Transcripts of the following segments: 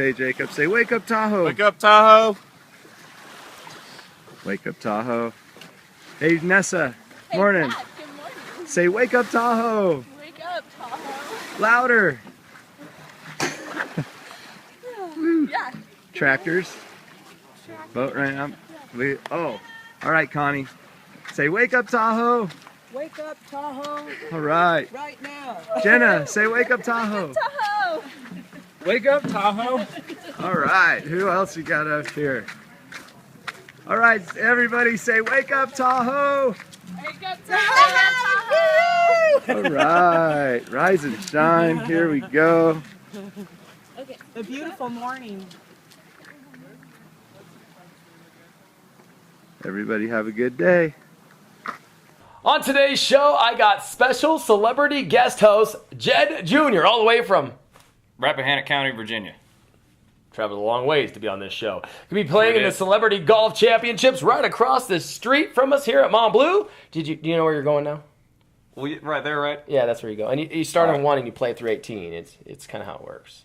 Hey, Jacob, say, wake up, Tahoe. Wake up, Tahoe. Wake up, Tahoe. Hey, Nessa, Hey, morning. Pat, good morning. Say, wake up, Tahoe. Wake up, Tahoe. Louder. Yeah. Tractors. Boat right now. Oh, all right, Connie. Say, wake up, Tahoe. Wake up, Tahoe, All right. right now. Jenna, say, wake up, Tahoe. Tahoe. Wake up, Tahoe. All right, who else you got up here? All right, everybody say, wake up, Tahoe. Wake up, Tahoe. All right, rise and shine. Here we go. Okay. A beautiful morning. Everybody have a good day. On today's show, I got special celebrity guest host Jed Jr. all the way from Rappahannock County, Virginia. traveled a long ways to be on this show. He'll be playing in the Celebrity Golf Championships right across the street from us here at Mont Bleu. Do you know where you're going now? Well, right there, right? Yeah, that's where you go. And you start on 1 and you play through 18. It's kind of how it works.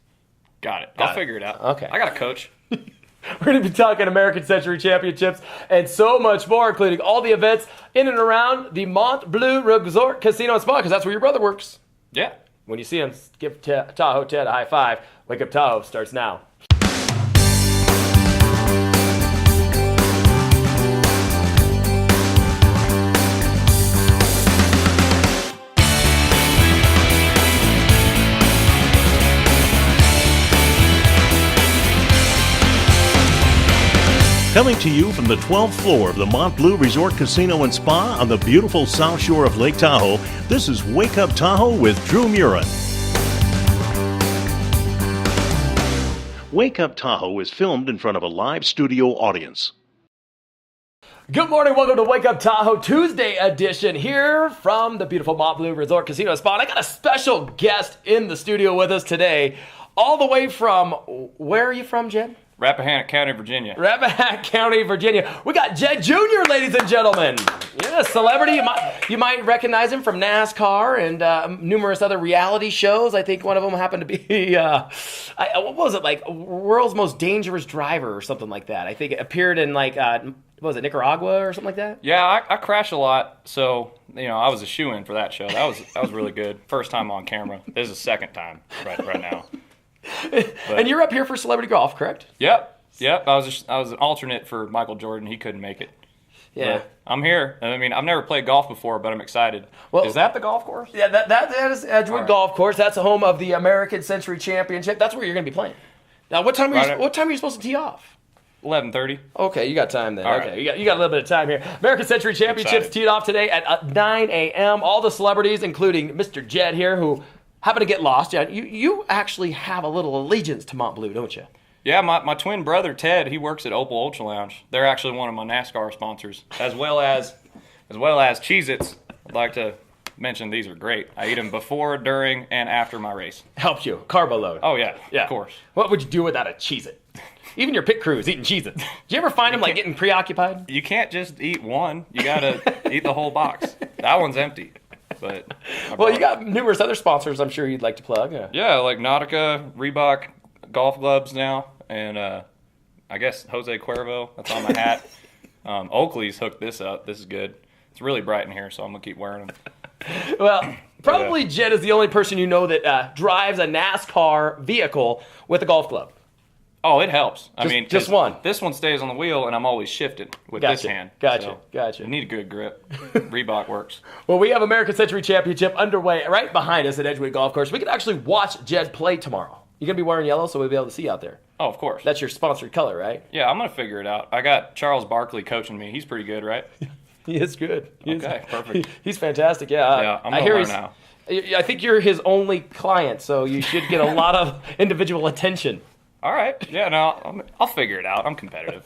Got it. Got I'll it. figure it out. Okay. I got a coach. We're going to be talking American Century Championships and so much more, including all the events in and around the Mont Bleu Resort Casino and Spa, because that's where your brother works. Yeah. When you see him, give Tahoe Ted a high five. Wake Up Tahoe starts now. Coming to you from the 12th floor of the Mont Bleu Resort Casino and Spa on the beautiful south shore of Lake Tahoe, this is Wake Up Tahoe with Dreu Murin. Wake Up Tahoe is filmed in front of a live studio audience. Good morning, welcome to Wake Up Tahoe Tuesday edition here from the beautiful Mont Bleu Resort Casino and Spa. And I got a special guest in the studio with us today, all the way from, where are you from, Jed? Rappahannock County, Virginia. Rappahannock County, Virginia. We got Jed Jr., ladies and gentlemen. Yes, celebrity. You might recognize him from NASCAR and numerous other reality shows. I think one of them happened to be, what was it, like World's Most Dangerous Driver or something like that. I think it appeared in like, what was it, Nicaragua or something like that? Yeah, I crash a lot, so I was a shoo-in for that show. That was really good. First time on camera. This is the second time right now. And you're up here for celebrity golf, correct? Yep. I was an alternate for Michael Jordan. He couldn't make it. Yeah. But I'm here. I mean, I've never played golf before, but I'm excited. Well, is that the golf course? Yeah, that is Edgewood Golf Course. That's the home of the American Century Championship. That's where you're going to be playing. Now, what time are you supposed to tee off? 11:30. Okay, you got time then. All Okay, right. you got a little bit of time here. American Century Championships teed off today at 9 a.m. All the celebrities, including Mr. Jed here, who happened to get lost. Yeah, you actually have a little allegiance to Mont Bleu, don't you? Yeah, my twin brother Ted, he works at Opal Ultra Lounge. They're actually one of my NASCAR sponsors, as well as Cheez-Its. I'd like to mention these are great. I eat them before, during, and after my race. Helps you carbo load. Oh yeah, of course. What would you do without a Cheez-It? Even your pit crew is eating Cheez-Its. Do you ever find them like getting preoccupied? You can't just eat one. You gotta eat the whole box. That one's empty. But well, you got numerous other sponsors I'm sure you'd like to plug. Yeah, like Nautica, Reebok, golf gloves now, and I guess Jose Cuervo. That's on my hat. Oakley's hooked this up. This is good. It's really bright in here, so I'm going to keep wearing them. Well, probably Jed is the only person you know that drives a NASCAR vehicle with a golf club. Oh, it helps. Just one. This one stays on the wheel, and I'm always shifting with this hand. Gotcha. You need a good grip. Reebok works. Well, we have American Century Championship underway right behind us at Edgewood Golf Course. We can actually watch Jed play tomorrow. You're going to be wearing yellow, so we'll be able to see out there. Oh, of course. That's your sponsored color, right? Yeah, I'm going to figure it out. I got Charles Barkley coaching me. He's pretty good, right? He is good. Perfect. He's fantastic, yeah. Yeah, I'm going to learn now. I think you're his only client, so you should get a lot of individual attention. All right. Yeah, no, I'll figure it out. I'm competitive.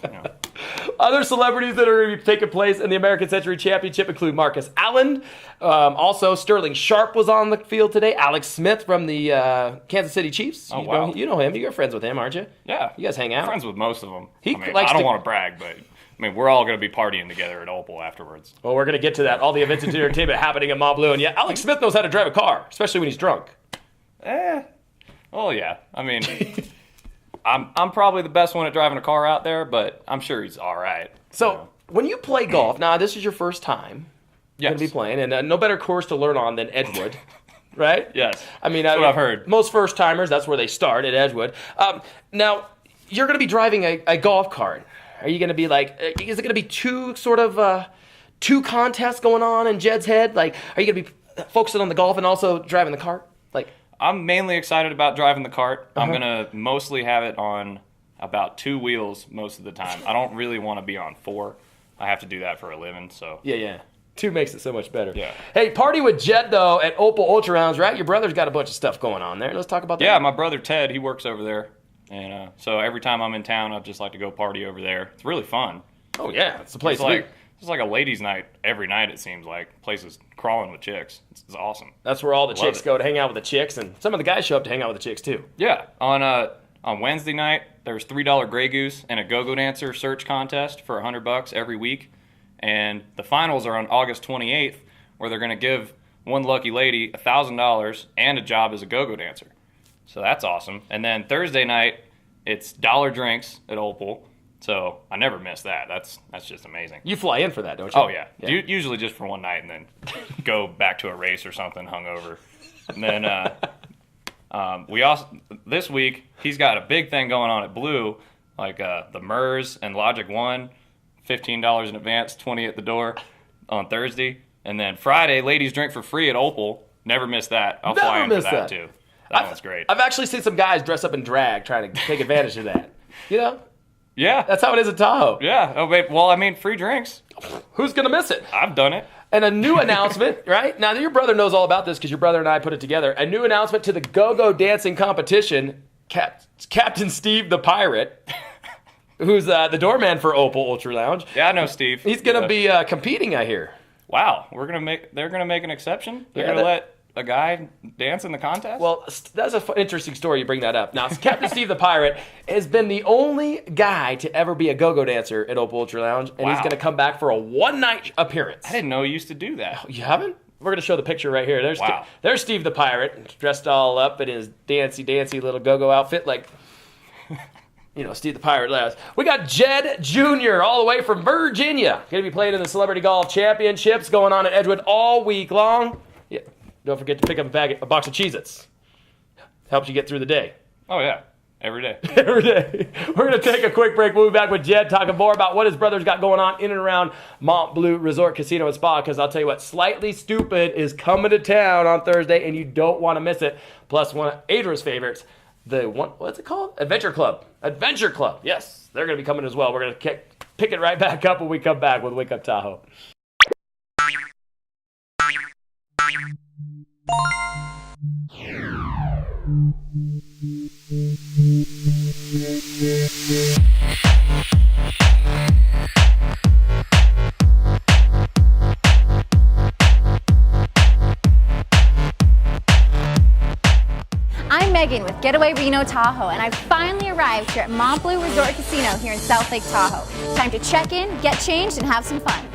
Other celebrities that are going to be taking place in the American Century Championship include Marcus Allen. Also, Sterling Sharp was on the field today. Alex Smith from the Kansas City Chiefs. Oh, wow. You know him. You're friends with him, aren't you? Yeah. You guys hang out? I'm friends with most of them. I don't want to brag, but we're all going to be partying together at Opal afterwards. Well, we're going to get to that. All the events and entertainment happening in Mont Bleu. And yeah, Alex Smith knows how to drive a car, especially when he's drunk. Well, yeah. I'm probably the best one at driving a car out there, but I'm sure he's all right. So when you play golf, now this is your first time Yes. going to be playing, and no better course to learn on than Edgewood, right? Yes. I mean, That's what I've heard. Most first timers, that's where they start at Edgewood. Now you're going to be driving a golf cart. Are you going to be like? Is it going to be two contests going on in Jed's head? Like, are you going to be focusing on the golf and also driving the cart? Like, I'm mainly excited about driving the cart. I'm going to mostly have it on about 2 wheels most of the time. I don't really want to be on 4. I have to do that for a living, so. yeah. 2 makes it so much better. Yeah. Hey, party with Jed, though, at Opal Ultra Lounge, right? Your brother's got a bunch of stuff going on there. Let's talk about that. Yeah, my brother Ted, he works over there. And so every time I'm in town, I just like to go party over there. It's really fun. Oh, yeah. It's the place It's like a ladies' night every night, it seems like. Place is crawling with chicks. It's awesome. That's where all the chicks it. go to hang out with the chicks, and some of the guys show up to hang out with the chicks, too. Yeah. On Wednesday night, there's $3 Grey Goose and a go-go dancer search contest for $100 every week. And the finals are on August 28th, where they're going to give one lucky lady $1,000 and a job as a go-go dancer. So that's awesome. And then Thursday night, it's dollar drinks at Opal. So I never miss that. That's just amazing. You fly in for that, don't you? Oh, yeah. Usually just for one night and then go back to a race or something hungover. And then we also, this week, he's got a big thing going on at Blue, like the MERS and Logic 1, $15 in advance, $20 at the door on Thursday. And then Friday, ladies drink for free at Opal. Never miss that. I'll fly in for that, too. That one's great. I've actually seen some guys dress up in drag trying to take advantage of that. You know? Yeah. That's how it is at Tahoe. Yeah. Oh, wait. Well, I mean, free drinks. Who's going to miss it? I've done it. And a new announcement, right? Now, your brother knows all about this because your brother and I put it together. A new announcement to the go-go dancing competition. Captain Steve the Pirate, who's the doorman for Opal Ultra Lounge. Yeah, I know Steve. He's going to be competing, I hear. Wow. They're gonna make an exception? They're going to let a guy dance in the contest? Well, that's an interesting story you bring that up. Now, Captain Steve the Pirate has been the only guy to ever be a go-go dancer at Opal Ultra Lounge, and he's going to come back for a one-night appearance. I didn't know he used to do that. You haven't? We're going to show the picture right here. There's Steve the Pirate, dressed all up in his dancy little go-go outfit, like, Steve the Pirate last. We got Jed Jr. all the way from Virginia. Going to be playing in the Celebrity Golf Championships going on at Edgewood all week long. Yeah. Don't forget to pick up a box of Cheez-Its. Helps you get through the day. Oh, yeah. Every day. Every day. We're going to take a quick break. We'll be back with Jed talking more about what his brother's got going on in and around Mont Bleu Resort Casino and Spa, because I'll tell you what, Slightly Stupid is coming to town on Thursday, and you don't want to miss it. Plus, one of Adra's favorites, what's it called? Adventure Club. Adventure Club. Yes, they're going to be coming as well. We're going to pick it right back up when we come back with Wake Up Tahoe. I'm Megan with Getaway Reno Tahoe, and I've finally arrived here at Mont Bleu Resort Casino here in South Lake Tahoe. Time to check in, get changed, and have some fun.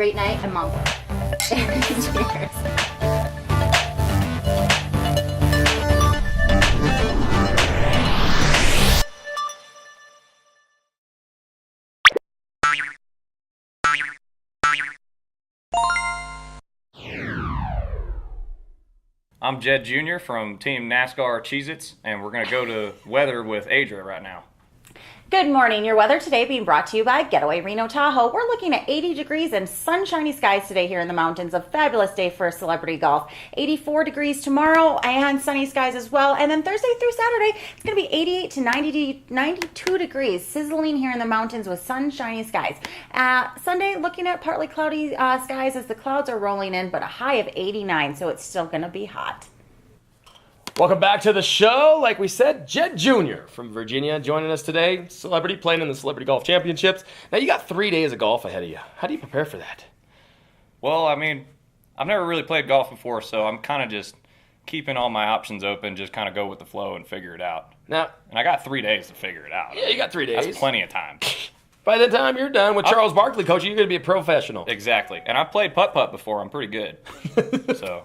great night at Mont Bleu. Cheers. I'm Jed Jr. from Team NASCAR Cheez-Its, and we're going to go to weather with Adria right now. Good morning. Your weather today being brought to you by Getaway Reno Tahoe. We're looking at 80 degrees and sunshiny skies today here in the mountains. A fabulous day for celebrity golf. 84 degrees tomorrow and sunny skies as well. And then Thursday through Saturday, it's going to be 88 to 92 degrees, sizzling here in the mountains with sunshiny skies. Sunday, looking at partly cloudy skies as the clouds are rolling in, but a high of 89, so it's still going to be hot. Welcome back to the show. Like we said, Jed Jr. from Virginia joining us today. Celebrity, playing in the Celebrity Golf Championships. Now, you got 3 days of golf ahead of you. How do you prepare for that? Well, I mean, I've never really played golf before, so I'm kind of just keeping all my options open, just kind of go with the flow and figure it out. Now, And I got 3 days to figure it out. yeah, you got 3 days. That's plenty of time. By the time you're done with Charles Barkley coaching, you're going to be a professional. Exactly. And I've played putt-putt before. I'm pretty good. So...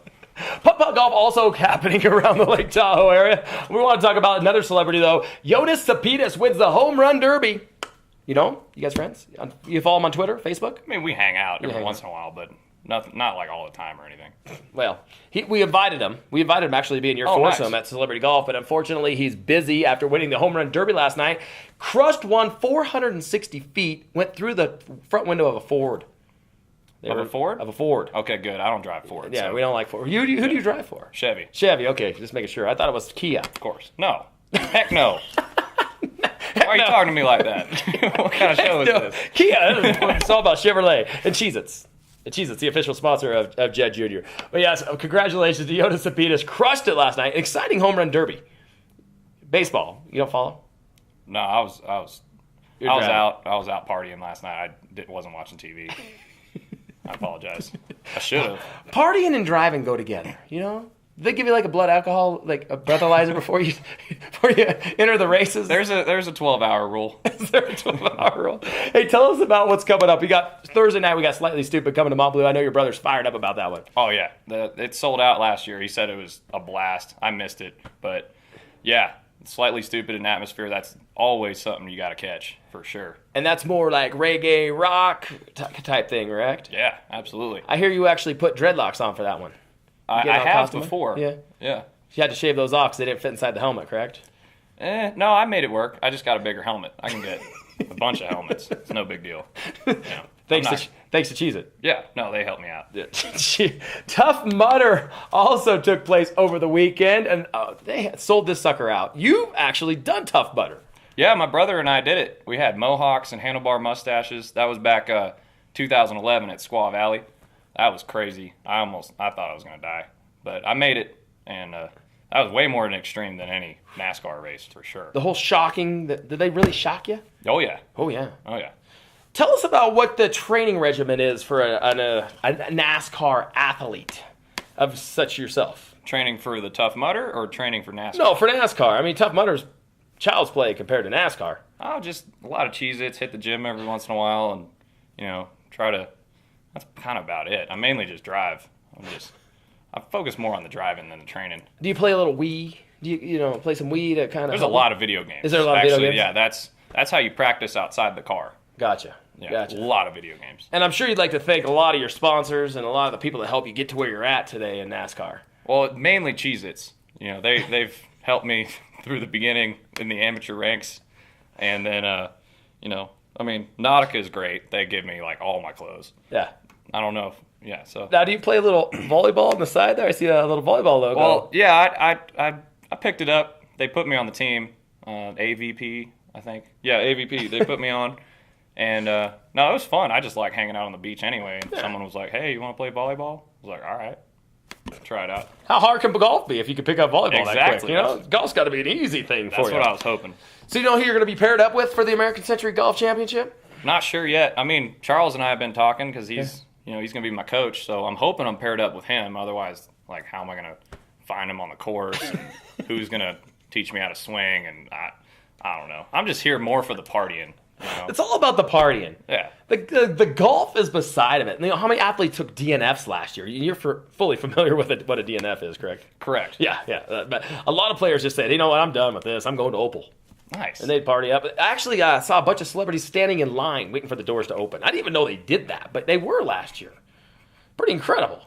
Putt-putt golf also happening around the Lake Tahoe area. We want to talk about another celebrity, though. Yotis Cepedis wins the Home Run Derby. You know him? You guys friends? You follow him on Twitter, Facebook? I mean, we hang out every hang once in a while, but not like all the time or anything. Well, we invited him. We invited him actually to be in your foursome at Celebrity Golf, but unfortunately he's busy after winning the Home Run Derby last night. Crushed one 460 feet, went through the front window of a Ford. Of a Ford? Of a Ford. Okay, good. I don't drive Ford. Yeah, so. we don't like Ford. Who do you drive for? Chevy. Chevy, okay, just making sure. I thought it was Kia. Of course. No. Heck no. Why are you talking to me like that? What kind of show is this? Kia. It's all about Chevrolet and Cheez-Its. Cheez-Its, the official sponsor of Jed Jr. But yes, congratulations to Yotis Cepedis. Crushed it last night. Exciting home run derby. Baseball. You don't follow? No, I was out partying last night. I wasn't watching TV. I apologize. I should have. Partying and driving go together, you know? They give you like a blood alcohol, like a breathalyzer before you enter the races. There's a 12-hour rule. Is there a 12-hour rule? Hey, tell us about what's coming up. We got Thursday night. We got Slightly Stupid coming to Mont Bleu. I know your brother's fired up about that one. Oh yeah, it sold out last year. He said it was a blast. I missed it, but yeah, Slightly Stupid in Atmosphere. That's always something you got to catch for sure. And that's more like reggae rock type thing, correct? Yeah, absolutely. I hear you actually put dreadlocks on for that one. I have before. Yeah. Yeah. You had to shave those off because they didn't fit inside the helmet, correct? No, I made it work. I just got a bigger helmet. I can get a bunch of helmets. It's no big deal. Yeah. Thanks to Cheez-It. Yeah, no, they helped me out. Tough Mudder also took place over the weekend, and they sold this sucker out. You've actually done Tough Mudder. Yeah, my brother and I did it. We had mohawks and handlebar mustaches. That was back 2011 at Squaw Valley. That was crazy. I thought I was going to die. But I made it, and that was way more extreme than any NASCAR race, for sure. The whole shocking, did they really shock you? Oh, yeah. Oh, yeah. Oh, yeah. Tell us about what the training regimen is for a NASCAR athlete of such yourself. Training for the Tough Mudder or training for NASCAR? No, for NASCAR. I mean, Tough Mudder's child's play compared to NASCAR. Oh, just a lot of Cheez-Its, hit the gym every once in a while, and, try to... That's kind of about it. I mainly just drive. I focus more on the driving than the training. Do you play a little Wii? Do you play some Wii to kind of... There's a lot of video games. Is there a lot of video games? Yeah, that's how you practice outside the car. Gotcha. Yeah, gotcha. A lot of video games. And I'm sure you'd like to thank a lot of your sponsors and a lot of the people that help you get to where you're at today in NASCAR. Well, mainly Cheez-Its. They've helped me through the beginning in the amateur ranks. And then, Nautica is great. They give me, all my clothes. Yeah. I don't know so. Now, do you play a little volleyball on the side there? I see a little volleyball logo. Well, yeah, I picked it up. They put me on the team, AVP, I think. Yeah, AVP. They put me on. And, no, it was fun. I just like hanging out on the beach anyway. And someone was like, hey, you want to play volleyball? I was like, all right. Try it out. How hard can golf be if you can pick up volleyball that quick? Exactly. Golf's got to be an easy thing for you. That's what I was hoping. So you know who you're going to be paired up with for the American Century Golf Championship? Not sure yet. I mean, Charles and I have been talking because he's going to be my coach. So I'm hoping I'm paired up with him. Otherwise, how am I going to find him on the course? And who's going to teach me how to swing? And I don't know. I'm just here more for the partying You know? It's all about the partying. Yeah. The golf is beside of it. You know, how many athletes took DNFs last year? You're fully familiar with what a DNF is, correct? Correct. Yeah. But a lot of players just said, you know what, I'm done with this. I'm going to Opal. Nice. And they'd party up. I actually saw a bunch of celebrities standing in line waiting for the doors to open. I didn't even know they did that, but they were last year. Pretty incredible.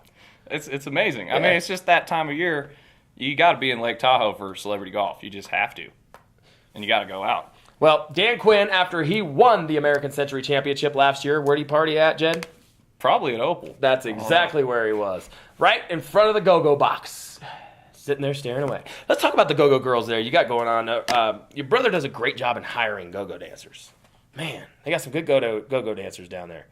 It's amazing. I mean, it's just that time of year. You got to be in Lake Tahoe for celebrity golf. You just have to. And you got to go out. Well, Dan Quinn, after he won the American Century Championship last year, where'd he party at, Jed? Probably at Opal. That's exactly where he was. Right in front of the go-go box. Sitting there staring away. Let's talk about the go-go girls there you got going on. Your brother does a great job in hiring go-go dancers. Man, they got some good go-go dancers down there.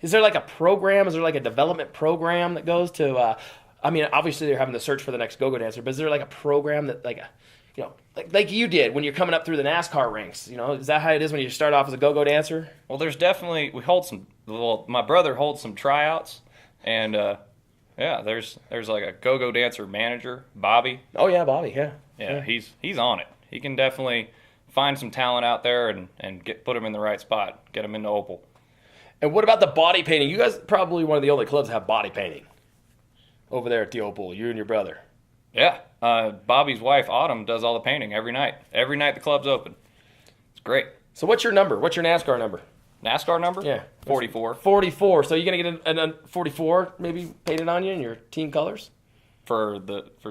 Is there like a program? Is there like a development program that goes to... I mean, obviously they're having to search for the next go-go dancer, but is there like a program that like you did when you're coming up through the NASCAR ranks? You know, is that how it is when you start off as a go-go dancer? Well, there's definitely... my brother holds some tryouts, and... yeah, there's like a go-go dancer manager, Bobby. Oh yeah, Bobby. Yeah, he's on it. He can definitely find some talent out there and put him in the right spot, get him into Opal. And what about the body painting? You guys probably one of the only clubs that have body painting over there at the Opal. You and your brother. Yeah, Bobby's wife Autumn does all the painting every night. Every night the club's open. It's great. So what's your number? What's your NASCAR number? NASCAR number? Yeah. 44. 44. So you're going to get a 44 maybe painted on you in your team colors? For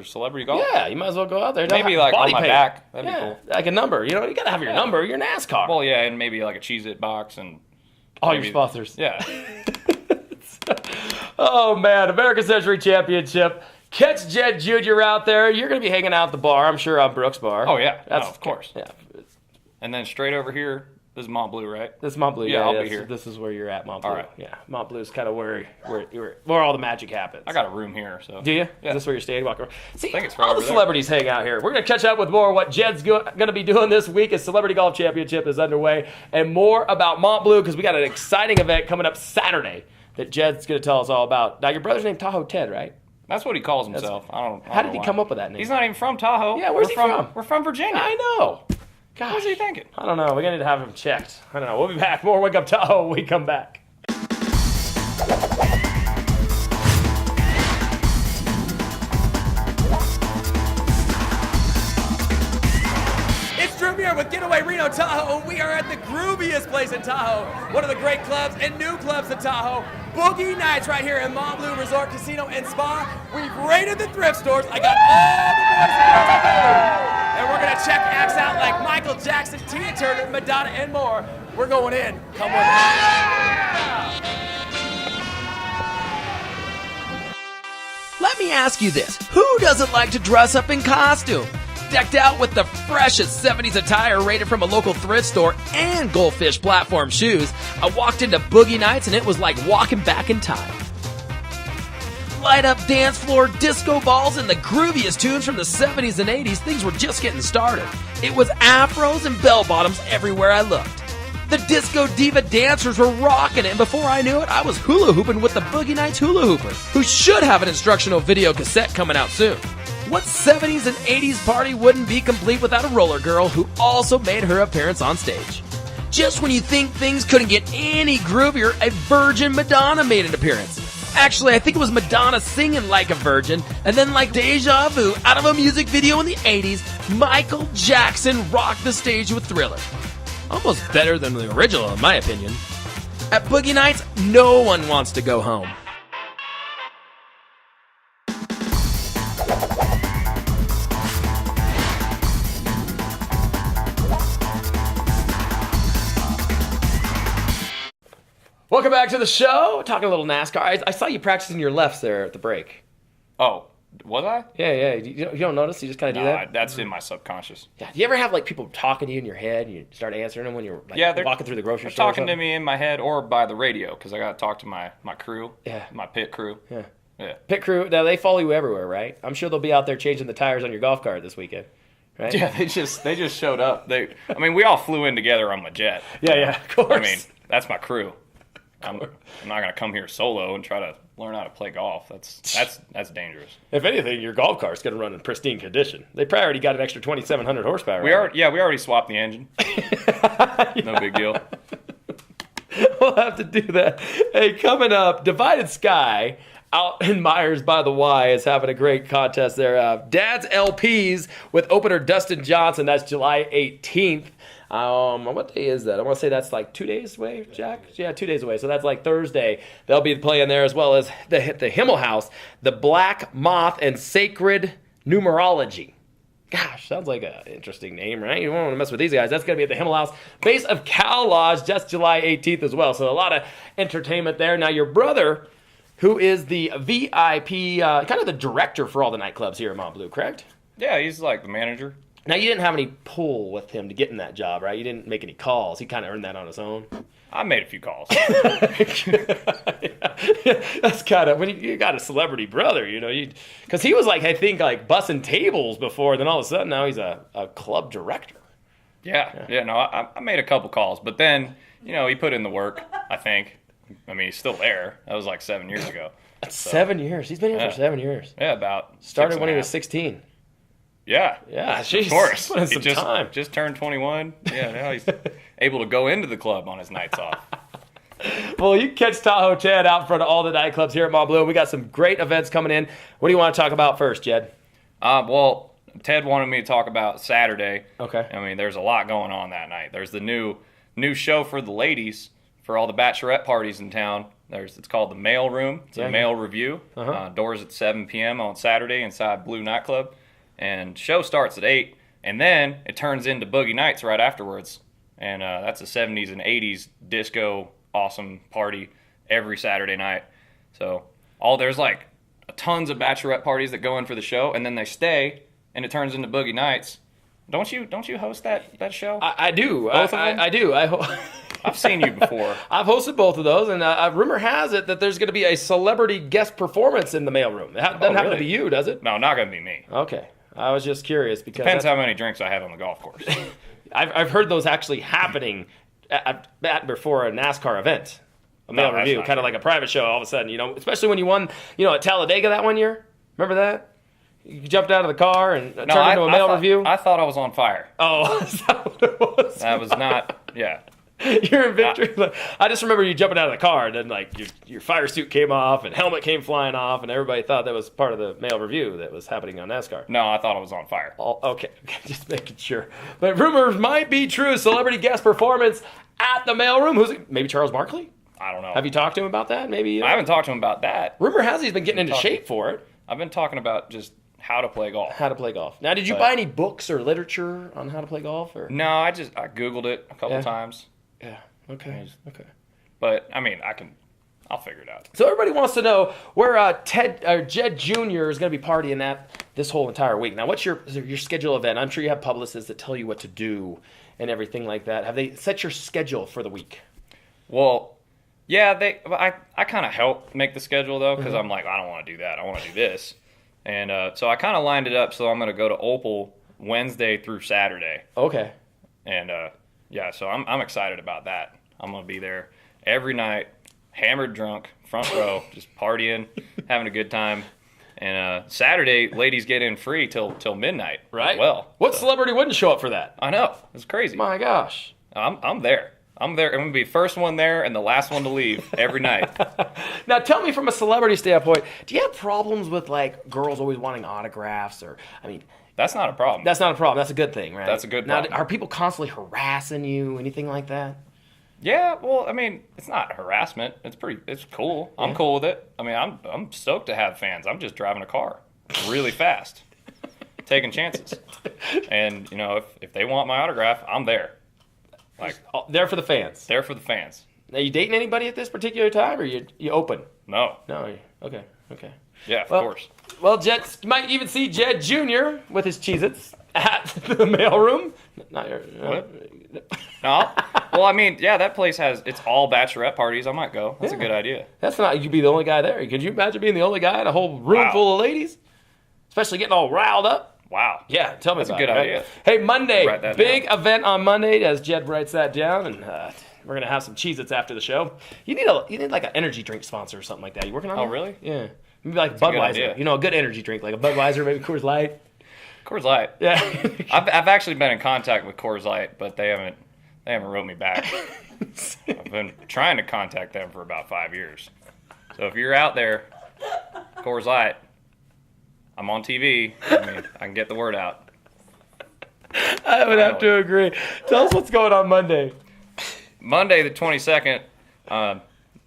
celebrity golf? Yeah, you might as well go out there. Maybe like on my back. That'd be Yeah, cool. like a number. You know, you got to have your number. You're NASCAR. Well, yeah, and maybe like a Cheez-It box and... all your sponsors. Yeah. Oh, man. American Century Championship. Catch Jed Jr. out there. You're going to be hanging out at the bar, I'm sure, on Brooks Bar. Oh, yeah. That's of course. Yeah. And then straight over here, this is Mont Bleu, right? This is Mont Bleu. Yeah, I'll be here. This is where you're at, Mont Bleu. All right. Yeah, Mont Bleu is kind of where all the magic happens. I got a room here, so... Do you? Yeah. Is this where you're staying? Walk around. See, I think it's all right the over celebrities hang out here. We're going to catch up with more of what Jed's going to be doing this week as Celebrity Golf Championship is underway, and more about Mont Bleu because we got an exciting event coming up Saturday that Jed's going to tell us all about. Now, your brother's named Tahoe Ted, right? That's what he calls himself. I don't How know did he why. come up with that name? He's not even from Tahoe. Yeah, where's he from? We're from Virginia. I know. Gosh. What's he thinking? I don't know. We're going to need to have him checked. I don't know. We'll be back. More Wake Up Tahoe when we come back. It's Dreu here with Getaway Reno Tahoe, and we are at the grooviest place in Tahoe, one of the great clubs and new clubs in Tahoe, Boogie Nights, right here in Mont Bleu Resort Casino and Spa. We've raided the thrift stores. I got all the boys and girls together, and we're gonna check acts out like Michael Jackson, Tina Turner, Madonna, and more. We're going in. Come with us. Let me ask you this: who doesn't like to dress up in costume? Decked out with the freshest 70s attire rated from a local thrift store and Goldfish platform shoes, I walked into Boogie Nights and it was like walking back in time. Light up dance floor, disco balls, and the grooviest tunes from the 70s and 80s, things were just getting started. It was afros and bell bottoms everywhere I looked. The disco diva dancers were rocking it, and before I knew it, I was hula hooping with the Boogie Nights hula hooper, who should have an instructional video cassette coming out soon. What 70s and 80s party wouldn't be complete without a roller girl who also made her appearance on stage? Just when you think things couldn't get any groovier, a virgin Madonna made an appearance. Actually, I think it was Madonna singing like a virgin, and then like deja vu, out of a music video in the 80s, Michael Jackson rocked the stage with Thriller. Almost better than the original, in my opinion. At Boogie Nights, no one wants to go home. Welcome back to the show. Talking a little NASCAR. I saw you practicing your lefts there at the break. Oh, was I? Yeah. You don't notice? You just kind of do that? That's in my subconscious. Yeah. Do you ever have like people talking to you in your head and you start answering them when you're like, they're walking through the grocery store? Talking to me in my head or by the radio because I got to talk to my crew. Yeah. My pit crew. Yeah. Pit crew. Now they follow you everywhere, right? I'm sure they'll be out there changing the tires on your golf cart this weekend, right? Yeah. They just showed up. We all flew in together on my jet. Yeah. Of course. I mean, that's my crew. I'm not gonna come here solo and try to learn how to play golf. That's dangerous. If anything, your golf cart's going to run in pristine condition. They probably already got an extra 2,700 horsepower. We already swapped the engine. No big deal. We'll have to do that. Hey, coming up, Divided Sky out in Myers by the Y is having a great contest there. Dad's LPs with opener Dustin Johnson. That's July 18th. What day is that? I want to say that's like 2 days away, Jack? Yeah, 2 days away. So that's like Thursday. They'll be playing there, as well as the Himmel House, the Black Moth and Sacred Numerology. Gosh, sounds like an interesting name, right? You don't want to mess with these guys. That's going to be at the Himmel House, base of Cal Lodge. That's July 18th as well. So a lot of entertainment there. Now, your brother, who is the VIP, kind of the director for all the nightclubs here in Mont Bleu, correct? Yeah, he's like the manager. Now, you didn't have any pull with him to get in that job, right? You didn't make any calls. He kind of earned that on his own. I made a few calls. That's kind of, when you got a celebrity brother, because he was like, I think, like bussing tables before, then all of a sudden now he's a club director. Yeah, no, I made a couple calls, but then, he put in the work, I think. I mean, he's still there. That was like 7 years ago. That's 7 years. He's been here for 7 years. Yeah, about started when he was 16. Yeah. Geez, of course. He just turned 21. Yeah, now he's able to go into the club on his nights off. Well, you can catch Tahoe Ted out in front of all the nightclubs here at Mont Bleu. We got some great events coming in. What do you want to talk about first, Jed? Well, Ted wanted me to talk about Saturday. Okay. I mean, there's a lot going on that night. There's the new show for the ladies for all the bachelorette parties in town. It's called the Mail Room. It's a male review. Doors at 7 p.m. on Saturday inside Blue Nightclub. And show starts at 8, and then it turns into Boogie Nights right afterwards. And that's a 70s and 80s disco awesome party every Saturday night. So there's like tons of bachelorette parties that go in for the show, and then they stay, and it turns into Boogie Nights. Don't you host that show? I do. Both of them? I do. I've seen you before. I've hosted both of those, and rumor has it that there's going to be a celebrity guest performance in the mailroom. It doesn't happen to be you, does it? No, not going to be me. Okay. I was just curious because depends how many drinks I have on the golf course. I've heard those actually happening before a NASCAR event, a mail review, kind of like a private show. All of a sudden, especially when you won, at Talladega that one year. Remember that? You jumped out of the car and turned into a mail review. I thought I was on fire. Oh, is that what it was? That was not. Yeah. You're in victory. I just remember you jumping out of the car, and then like your fire suit came off, and helmet came flying off, and everybody thought that was part of the mail review that was happening on NASCAR. No, I thought I was on fire. Okay, just making sure. But rumors might be true. Celebrity guest performance at the mailroom. Who's it? Maybe Charles Barkley? I don't know. Have you talked to him about that? Maybe. I haven't talked to him about that. Rumor has he's been getting into shape for it. I've been talking about just how to play golf. How to play golf. Now, did you buy any books or literature on how to play golf? Or no, I Googled it a couple times. Yeah. Okay. But I mean, I'll figure it out. So everybody wants to know where Jed Jr. is going to be partying at this whole entire week. Now, what's your schedule event? I'm sure you have publicists that tell you what to do and everything like that. Have they set your schedule for the week? Well, yeah, I kind of help make the schedule though, because I'm like, I don't want to do that. I want to do this, and so I kind of lined it up. So I'm going to go to Opal Wednesday through Saturday. Okay. And yeah, so I'm excited about that. I'm going to be there every night, hammered drunk, front row, just partying, having a good time. And Saturday, ladies get in free till midnight. Right. Well, what celebrity wouldn't show up for that? I know. It's crazy. My gosh. I'm there. I'm going to be first one there and the last one to leave every night. Now, tell me from a celebrity standpoint, do you have problems with like girls always wanting autographs That's not a problem. That's not a problem. That's a good thing, right? That's a good problem. Now, are people constantly harassing you, anything like that? Yeah, well, I mean, it's not harassment. It's cool. I'm cool with it. I mean, I'm stoked to have fans. I'm just driving a car really fast, taking chances. And, if they want my autograph, I'm there. Like, there for the fans. There for the fans. Are you dating anybody at this particular time, or you open? No. Okay. Yeah, of course. Well, you might even see Jed Jr. with his Cheez-Its at the mailroom. Not your. No. Well, I mean, yeah, that place it's all bachelorette parties. I might go. That's a good idea. That's not. You'd be the only guy there. Could you imagine being the only guy in a whole room full of ladies, especially getting all riled up? Wow. Yeah, tell me That's about a good it. idea. Hey, Monday, Write that big down. event on Monday, as Jed writes that down, and We're gonna have some Cheez-Its after the show. You need like an energy drink sponsor or something like that. You working on that? Oh, really? Yeah. Maybe like a good Budweiser. idea. You know, a good energy drink, like a Budweiser, maybe Coors Light. Coors Light. Yeah. I've actually been in contact with Coors Light, but they haven't wrote me back. I've been trying to contact them for about 5 years. So if you're out there, Coors Light, I'm on TV. I can get the word out. I would have to agree. Tell us what's going on Monday. Monday the 22nd,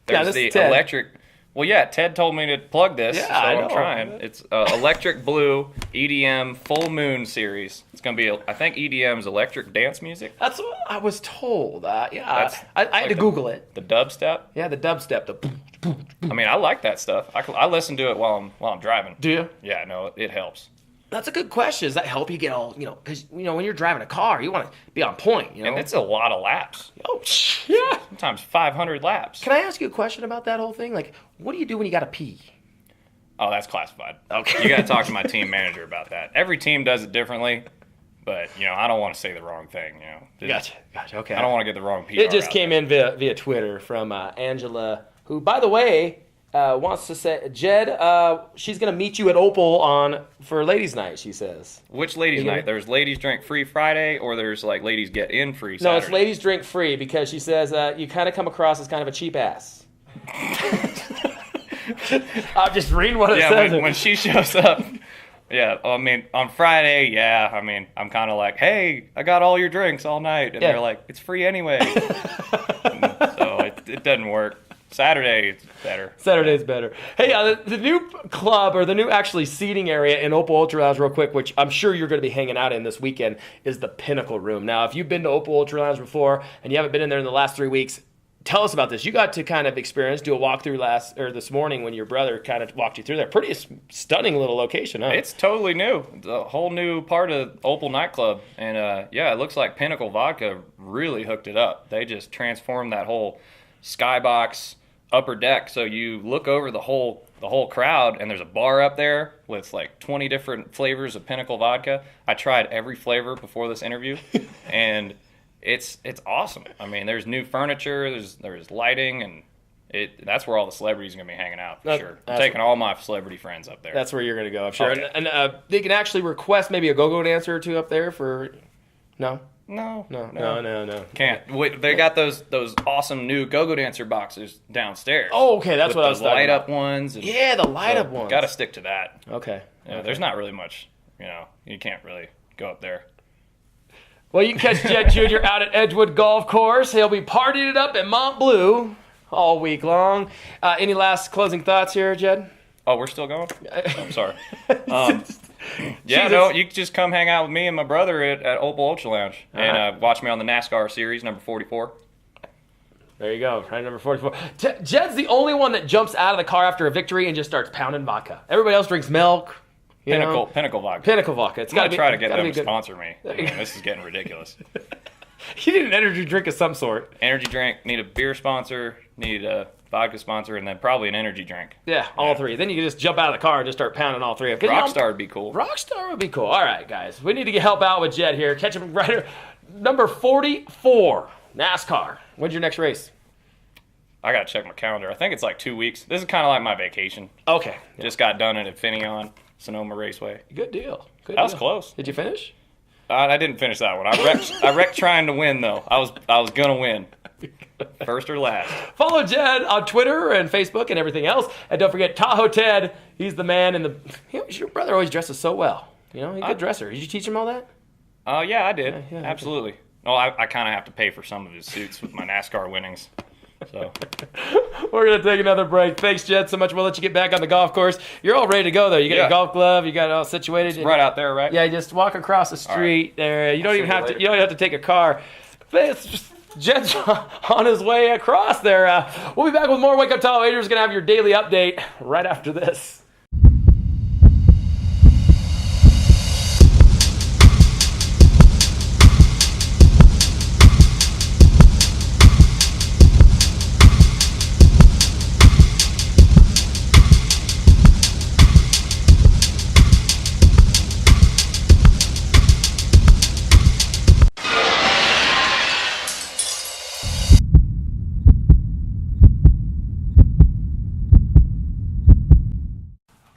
there's this the is Ted. electric. Well, yeah, Ted told me to plug this, Yeah, so I I'm know. trying. It's Electric Blue EDM Full Moon Series. It's going to be, I think EDM's electric dance music. That's what I was told. Yeah, That's- I had like to Google it. The dubstep. Yeah, the dubstep. I mean, I like that stuff. I listen to it while I'm driving. Do you? Yeah, no, it helps. That's a good question. Does that help you get all, because, when you're driving a car, you want to be on point, And it's a lot of laps. Oh, yeah. Sometimes 500 laps. Can I ask you a question about that whole thing? Like, what do you do when you got to pee? Oh, that's classified. Okay. You got to talk to my team manager about that. Every team does it differently, but, I don't want to say the wrong thing, Gotcha. Okay. I don't want to get the wrong PR. It just out came there. in via Twitter from Angela, who, by the way, wants to say, Jed, she's going to meet you at Opal for Ladies' Night, she says. Which ladies' You know- night? There's ladies drink free Friday, or there's like ladies get in free Saturday? No, it's ladies drink free because she says you kind of come across as kind of a cheap ass. I'm just reading what it says. Yeah, when she shows up. Yeah, I mean, on Friday, yeah, I mean, I'm kind of like, hey, I got all your drinks all night. And Yeah. they're like, it's free anyway. So it doesn't work. Saturday, it's better. Saturday's better. Hey, the new club, or the new actually seating area in Opal Ultra Lounge, real quick, which I'm sure you're going to be hanging out in this weekend, is the Pinnacle Room. Now, if you've been to Opal Ultra Lounge before and you haven't been in there in the last 3 weeks, tell us about this. You got to kind of do a walkthrough this morning when your brother kind of walked you through there. Pretty stunning little location, huh? It's totally new. It's a whole new part of Opal nightclub. And yeah, it looks like Pinnacle Vodka really hooked it up. They just transformed that whole skybox upper deck, so you look over the whole crowd, and there's a bar up there with like 20 different flavors of Pinnacle vodka. I tried every flavor before this interview, and it's awesome. I mean, there's new furniture, there's lighting, and that's where all the celebrities are gonna be hanging out for sure. I'm taking all my celebrity friends up there. That's where you're going to go, I'm sure. Okay. And they can actually request maybe a go-go dancer or two up there for... No? No. Can't. Wait, they got those awesome new go-go dancer boxes downstairs. Oh, okay, that's with what I was those talking light about. up ones. And Yeah, the light-up ones. Got to stick to that. Okay. There's not really much, you can't really go up there. Well, you can catch Jed Jr. out at Edgewood Golf Course. He'll be partying it up at Mont Bleu all week long. Any last closing thoughts here, Jed? Oh, we're still going? I'm sorry. Yeah, no, you can just come hang out with me and my brother at Opal Ultra Lounge and watch me on the NASCAR series, number 44. There you go, right, number 44. Jed's the only one that jumps out of the car after a victory and just starts pounding vodka. Everybody else drinks milk. Pinnacle vodka. Pinnacle vodka. It's I'm going to try to get gotta them be to good. sponsor me. This is getting ridiculous. You need an energy drink of some sort. Energy drink, need a beer sponsor, need a vodka sponsor, and then probably an energy drink. Yeah, all three. Then you can just jump out of the car and just start pounding all three of them. Rockstar would be cool. Rockstar would be cool. All right, guys. We need to help out with Jed here. Catch him right here. Number 44, NASCAR. When's your next race? I got to check my calendar. I think it's like 2 weeks. This is kind of like my vacation. Okay. Just got done at Infineon, Sonoma Raceway. Good deal. That was close. Did you finish? I didn't finish that one. I wrecked trying to win, though. I was going to win. First or last. Follow Jed on Twitter and Facebook and everything else. And don't forget Tahoe Ted. He's the man in the... Your brother always dresses so well. He's a good dresser. Did you teach him all that? Yeah, I did. Yeah, absolutely. Well, I kind of have to pay for some of his suits with my NASCAR winnings. So we're going to take another break. Thanks, Jed, so much. We'll let you get back on the golf course. You're all ready to go, though. You got your golf glove. You got it all situated. It's right out there, right? Yeah, just walk across the street there. You don't even have to. You don't have to take a car. Jed's on his way across there. We'll be back with more Wake Up Tahoe. Adrian's going to have your daily update right after this.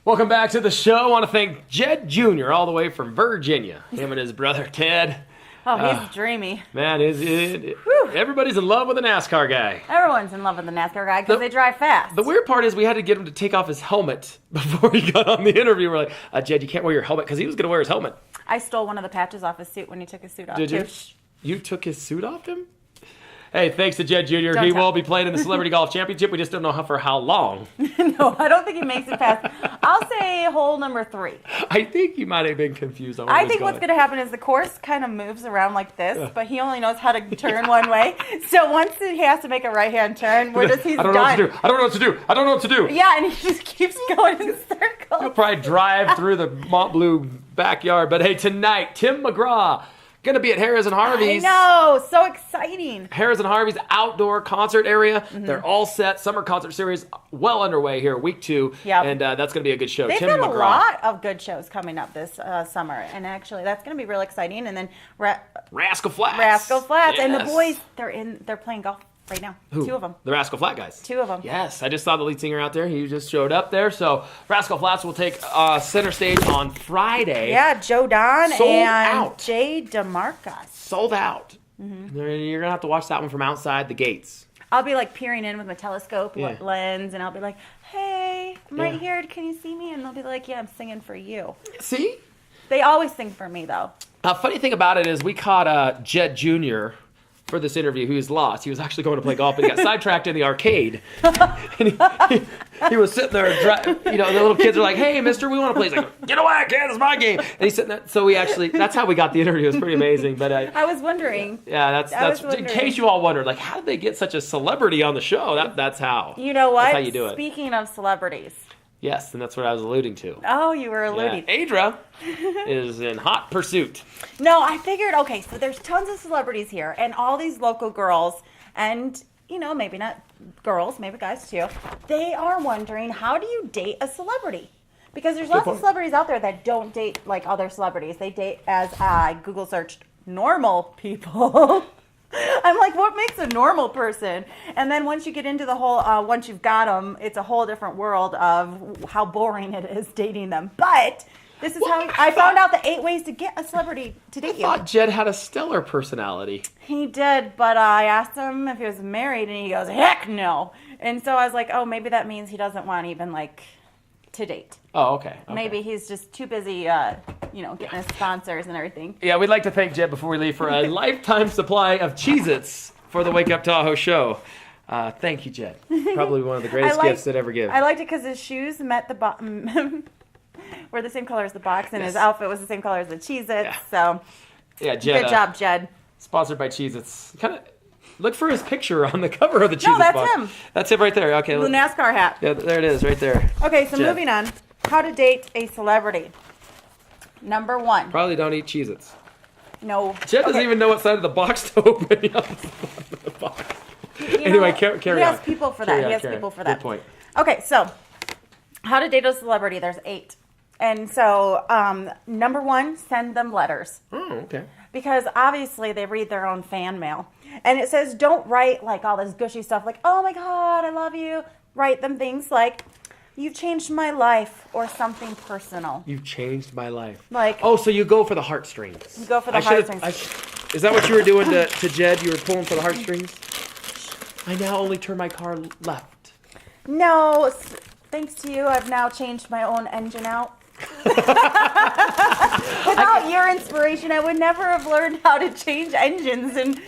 Welcome back to the show. I want to thank Jed Jr. all the way from Virginia. Him and his brother Ted. Oh, he's dreamy. Man, everybody's in love with a NASCAR guy. Everyone's in love with the NASCAR guy because they drive fast. The weird part is we had to get him to take off his helmet before he got on the interview. We're like, Jed, you can't wear your helmet because he was going to wear his helmet. I stole one of the patches off his suit when he took his suit off. Did you? Too. You took his suit off him? Hey, thanks to Jed Jr. Don't He tell. will be playing in the Celebrity Golf Championship. We just don't know for how long. No, I don't think he makes it past. I'll say hole number 3. I think you might have been confused on where I think what's going to happen is the course kind of moves around like this, but he only knows how to turn one way. So once he has to make a right-hand turn, he's I don't know what to do. I don't know what to do. I don't know what to do. Yeah, and he just keeps going in circles. He'll probably drive through the Mont Bleu backyard. But hey, tonight, Tim McGraw going to be at Harris and Harvey's. I know, so exciting. Harris and Harvey's outdoor concert area. They're all set. Summer concert series well underway here, week 2. Yep. And that's going to be a good show. They've Tim got McGraw. a lot of good shows coming up this summer, and actually that's going to be real exciting. And then Rascal Flatts. Yes. And the Yes. boys, they're playing golf right now. Who? 2 of them. The Rascal Flat guys. 2 of them. Yes, I just saw the lead singer out there. He just showed up there. So Rascal Flatts will take center stage on Friday. Yeah, Joe Don Sold and out. Jay DeMarcus. Sold out. You're going to have to watch that one from outside the gates. I'll be like peering in with my telescope Yeah. lens, and I'll be like, "Hey, I'm right Yeah. here. Can you see me?" And they'll be like, "Yeah, I'm singing for you." See? They always sing for me, though. Funny thing about it is we caught Jed Jr. for this interview, who was lost. He was actually going to play golf, but he got sidetracked in the arcade. And he was sitting there, the little kids are like, "Hey, mister, we want to play." He's like, "Get away, kid, it's my game." And he's sitting there. So that's how we got the interview. It was pretty amazing. But I was wondering. yeah, I that's was in case you all wondered, like, how did they get such a celebrity on the show? That's how. You know what? That's how you do it. Speaking of celebrities. Yes, and that's what I was alluding to. Oh, you were alluding. Yeah. Adra is in hot pursuit. No, I figured, okay, so there's tons of celebrities here, and all these local girls, and, maybe not girls, maybe guys too, they are wondering, how do you date a celebrity? Because there's lots of celebrities out there that don't date like other celebrities. They date, as I Google searched, normal people. I'm like, what makes a normal person? And then once you get into the whole, once you've got them, it's a whole different world of how boring it is dating them. But this is how I found out the 8 ways to get a celebrity to date I you. thought Jed had a stellar personality. He did, but I asked him if he was married, and he goes, heck no. And so I was like, oh, maybe that means he doesn't want even, to date. Oh, okay. Maybe he's just too busy, getting his sponsors and everything. Yeah, we'd like to thank Jed before we leave for a lifetime supply of Cheez-Its for the Wake Up Tahoe show. Thank you, Jed. Probably one of the greatest gifts that ever give. I liked it because his shoes met the bottom. Were the same color as the box, and his outfit was the same color as the Cheez-Its. Yeah. So, Yeah, Jed. good job, Jed. Sponsored by Cheez-Its. Kind of look for his picture on the cover of the Cheez-Its No, that's box. him. That's him right there. Okay. The NASCAR hat. Yeah, there it is, right there. Okay, so Jed. moving on. How to date a celebrity. Number 1. Probably don't eat Cheez-Its. No. Jed doesn't even know what side of the box to open. The box. Anyway, carry on. He has people for that. He has people for that. Good point. Okay, so how to date a celebrity. There's 8. And so, number 1, send them letters. Oh, okay. Because obviously they read their own fan mail. And it says don't write like all this gushy stuff like, oh my God, I love you. Write them things like, you've changed my life, or something personal. You've changed my life. Like, oh, so you go for the heartstrings. You go for the heartstrings. Is that what you were doing to Jed? You were pulling for the heartstrings? I now only turn my car left. No, thanks to you, I've now changed my own engine out. Without your inspiration, I would never have learned how to change engines in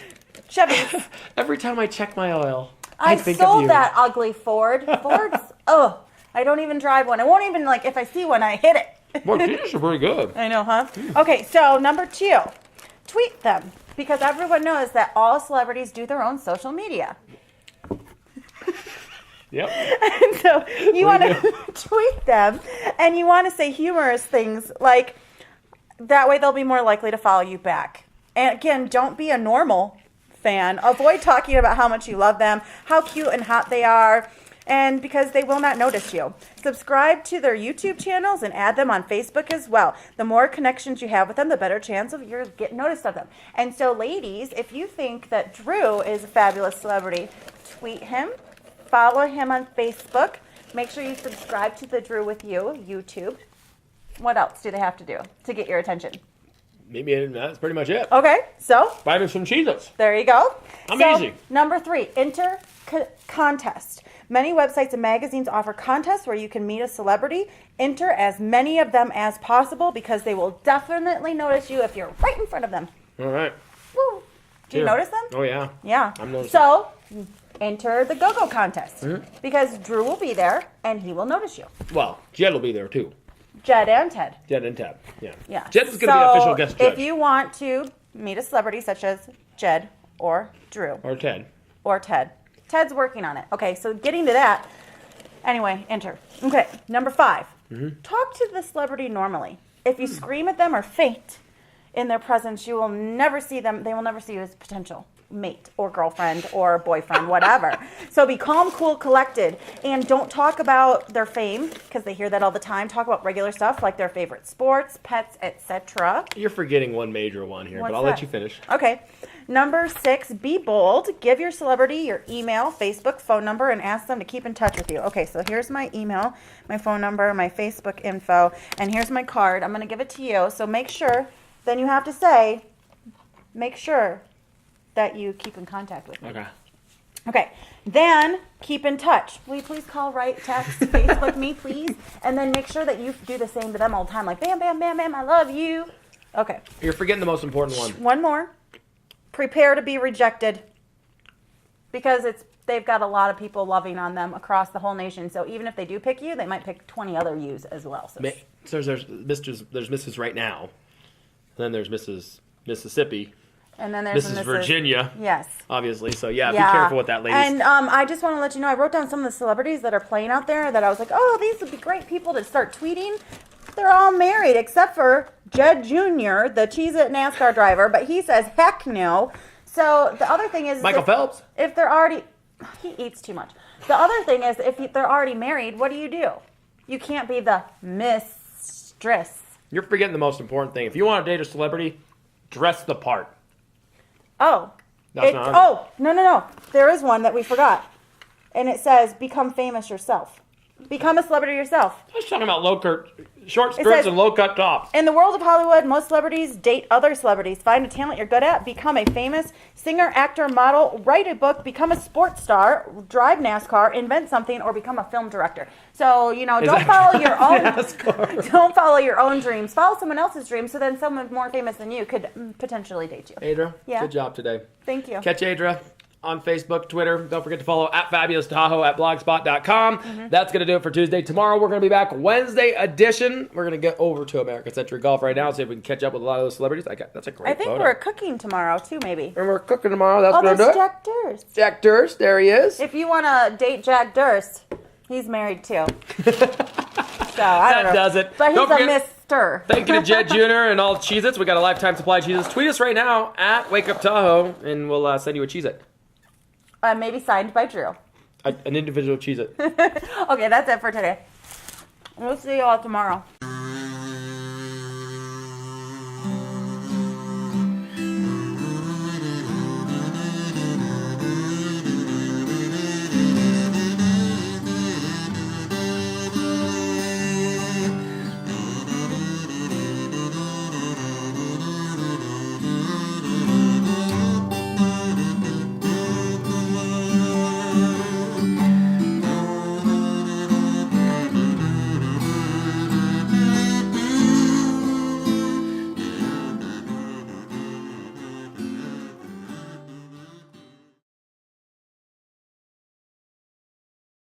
Chevys. Every time I check my oil, I think of sold you. that ugly Ford. Ford's, I don't even drive one. I won't even, if I see one, I hit it. Well, these are pretty good. I know, huh? Okay, so number 2, tweet them. Because everyone knows that all celebrities do their own social media. Yep. And so you want to tweet them, and you want to say humorous things like, that way they'll be more likely to follow you back. And again, don't be a normal fan. Avoid talking about how much you love them, how cute and hot they are, and because they will not notice you. Subscribe to their YouTube channels and add them on Facebook as well. The more connections you have with them, the better chance of you getting noticed of them. And so ladies, if you think that Dreu is a fabulous celebrity, tweet him. Follow him on Facebook. Make sure you subscribe to the Dreu with You YouTube. What else do they have to do to get your attention? Maybe that's pretty much it. Okay, so Buy me some Cheez-Its. there you go. Amazing. So, number 3, enter contest. Many websites and magazines offer contests where you can meet a celebrity. Enter as many of them as possible because they will definitely notice you if you're right in front of them. All right. Woo. Do you Here. notice them? Oh, yeah. Yeah. I'm noticing. So, enter the go-go contest Mm-hmm. because Dreu will be there and he will notice you. Well, Jed will be there, too. Jed and Ted. Jed and Tab. Yeah. Yeah. Jed is going to be official guest judge. If you want to meet a celebrity such as Jed or Dreu Or Ted. or Ted. Ted's working on it. Okay, so getting to that. Anyway, enter. Okay, number 5. Mm-hmm. Talk to the celebrity normally. If you scream at them or faint in their presence, you will never see them. They will never see you as potential mate or girlfriend or boyfriend, whatever. So be calm, cool, collected, and don't talk about their fame because they hear that all the time. Talk about regular stuff like their favorite sports, pets, etc. You're forgetting one major one here, What's but I'll let that? you finish. Okay. Number 6, be bold. Give your celebrity your email, Facebook, phone number, and ask them to keep in touch with you. Okay, so here's my email, my phone number, my Facebook info, and here's my card. I'm going to give it to you. So make sure, then you have to say, make sure that you keep in contact with me. Okay. Okay, then keep in touch. Will you please call, write, text, Facebook me, please? And then make sure that you do the same to them all the time. Like, bam, bam, bam, bam, I love you. Okay, You're forgetting the most important one. one more. Prepare to be rejected. Because they've got a lot of people loving on them across the whole nation. So even if they do pick you, they might pick 20 other yous as well. So There's Mrs. Right Now. Then there's Mrs. Mississippi. and then there's Mrs. Virginia. Yes. Obviously. So, yeah, be careful with that, ladies. And I just want to let you know, I wrote down some of the celebrities that are playing out there that I was like, oh, these would be great people to start tweeting. They're all married except for Jed Jr., the Cheez-It NASCAR driver, but he says, heck no. So the other thing is... Michael Phelps. If they're already... He eats too much. The other thing is, if they're already married, what do? You can't be the mistress. You're forgetting the most important thing. If you want to date a celebrity, dress the part. Oh. That's not- Oh, no. There is one that we forgot. And it says, become famous yourself. Become a celebrity yourself. I was talking about short It skirts says- and low-cut tops. In the world of Hollywood, most celebrities date other celebrities. Find a talent you're good at, become a famous singer, actor, model, write a book, become a sports star, drive NASCAR, invent something, or become a film director. So, don't follow your own NASCAR? Don't follow your own dreams. Follow someone else's dreams, so then someone more famous than you could potentially date you. Adra, Yeah. good job today. Thank you. Catch Adra on Facebook, Twitter. Don't forget to follow @FabulousTahoe at blogspot.com. Mm-hmm. That's going to do it for Tuesday. Tomorrow we're going to be back Wednesday edition. We're going to get over to American Century Golf right now, see if we can catch up with a lot of those celebrities. That's a great I think photo. we're cooking tomorrow, too, maybe. And we're cooking tomorrow. That's Oh, going to there's do it. Jack Durst. Jack Durst, there he is. If you want to date Jack Durst, he's married, too. So, I don't know. That does it. But he's Don't a forget- mister. Thank you to Jed Jr. and all Cheez-Its. We got a lifetime supply of Cheez-Its. Tweet us right now at Wake Up Tahoe, and we'll send you a Cheez-It. Maybe signed by Dreu. An individual Cheez-It. Okay, that's it for today. We'll see you all tomorrow.